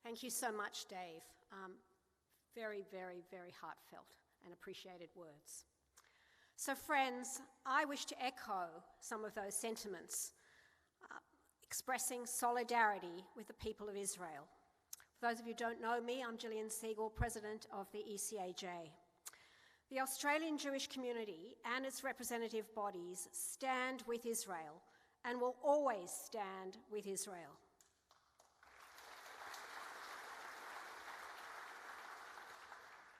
Thank you so much, Dave. Very, very, very heartfelt and appreciated words. So friends, I wish to echo some of those sentiments, expressing solidarity with the people of Israel. For those of you who don't know me, I'm Jillian Segal, President of the ECAJ. The Australian Jewish community and its representative bodies stand with Israel and will always stand with Israel.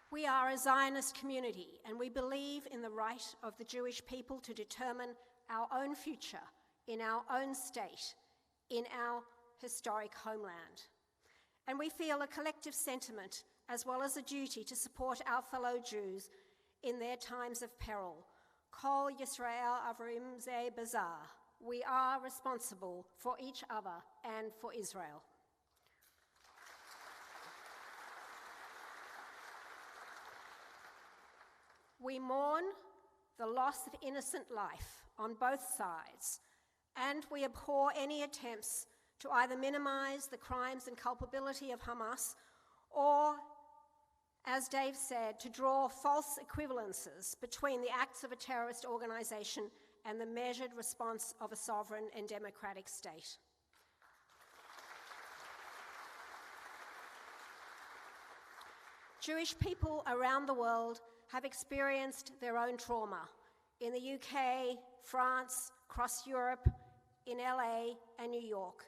We are a Zionist community, and we believe in the right of the Jewish people to determine our own future in our own state, in our historic homeland. And we feel a collective sentiment as well as a duty to support our fellow Jews in their times of peril. Kol Yisrael Avrim Ze Bazar. We are responsible for each other and for Israel. We mourn the loss of innocent life on both sides, and we abhor any attempts to either minimize the crimes and culpability of Hamas or, as Dave said, to draw false equivalences between the acts of a terrorist organization and the measured response of a sovereign and democratic state. Jewish people around the world have experienced their own trauma in the UK, France, across Europe, in LA and New York.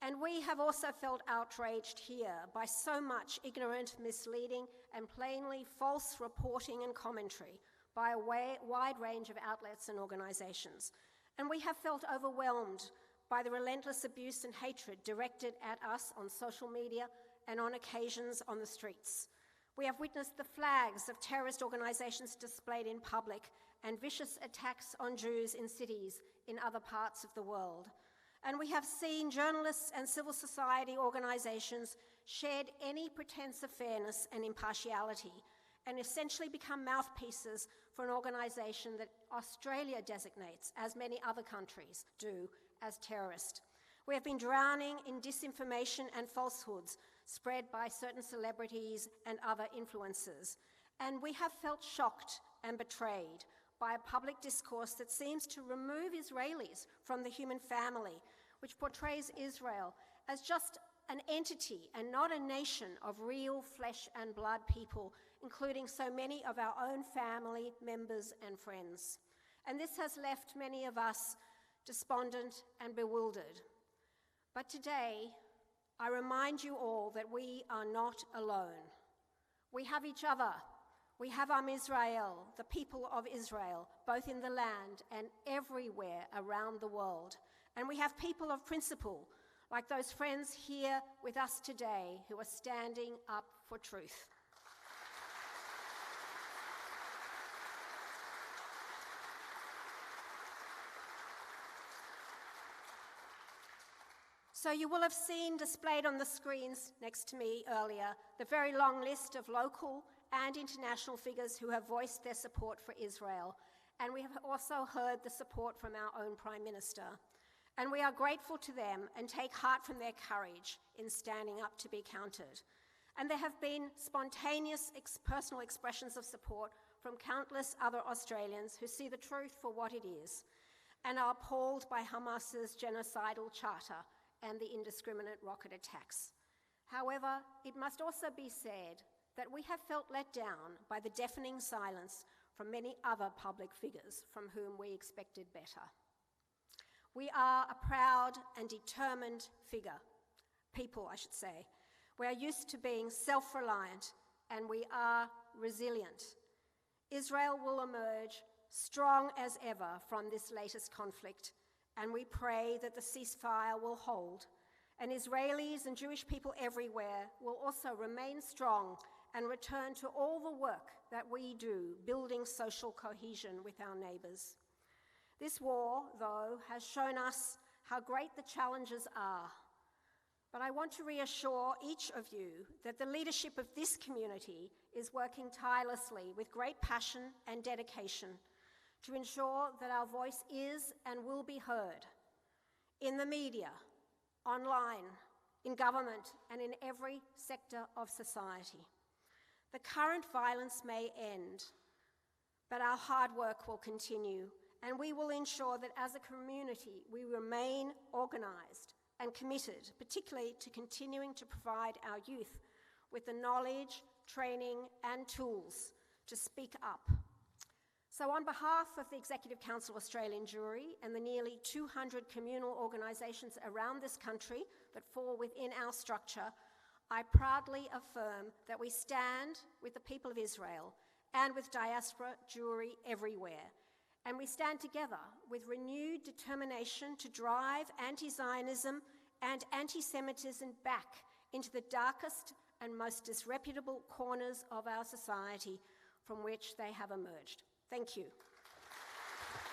And we have also felt outraged here by so much ignorant, misleading, and plainly false reporting and commentary by a wide range of outlets and organizations. And we have felt overwhelmed by the relentless abuse and hatred directed at us on social media and on occasions on the streets. We have witnessed the flags of terrorist organizations displayed in public and vicious attacks on Jews in cities in other parts of the world. And we have seen journalists and civil society organizations shed any pretense of fairness and impartiality and essentially become mouthpieces for an organization that Australia designates, as many other countries do, as terrorist. We have been drowning in disinformation and falsehoods spread by certain celebrities and other influencers. And we have felt shocked and betrayed by a public discourse that seems to remove Israelis from the human family, which portrays Israel as just an entity and not a nation of real flesh and blood people, including so many of our own family members and friends. And this has left many of us despondent and bewildered. But today, I remind you all that we are not alone. We have each other. We have Am Israel, the people of Israel, both in the land and everywhere around the world. And we have people of principle, like those friends here with us today who are standing up for truth. So you will have seen displayed on the screens next to me earlier the very long list of local and international figures who have voiced their support for Israel. And we have also heard the support from our own Prime Minister. And we are grateful to them and take heart from their courage in standing up to be counted. And there have been spontaneous personal expressions of support from countless other Australians who see the truth for what it is and are appalled by Hamas's genocidal charter and the indiscriminate rocket attacks. However, it must also be said that we have felt let down by the deafening silence from many other public figures from whom we expected better. We are a proud and determined people, I should say. We are used to being self-reliant, and we are resilient. Israel will emerge strong as ever from this latest conflict, and we pray that the ceasefire will hold, and Israelis and Jewish people everywhere will also remain strong and return to all the work that we do, building social cohesion with our neighbors. This war, though, has shown us how great the challenges are. But I want to reassure each of you that the leadership of this community is working tirelessly with great passion and dedication to ensure that our voice is and will be heard in the media, online, in government, and in every sector of society. The current violence may end, but our hard work will continue, and we will ensure that as a community we remain organised and committed, particularly to continuing to provide our youth with the knowledge, training and tools to speak up. So on behalf of the Executive Council Australian Jury and the nearly 200 communal organisations around this country that fall within our structure, I proudly affirm that we stand with the people of Israel and with diaspora Jewry everywhere. And we stand together with renewed determination to drive anti-Zionism and anti-Semitism back into the darkest and most disreputable corners of our society from which they have emerged. Thank you.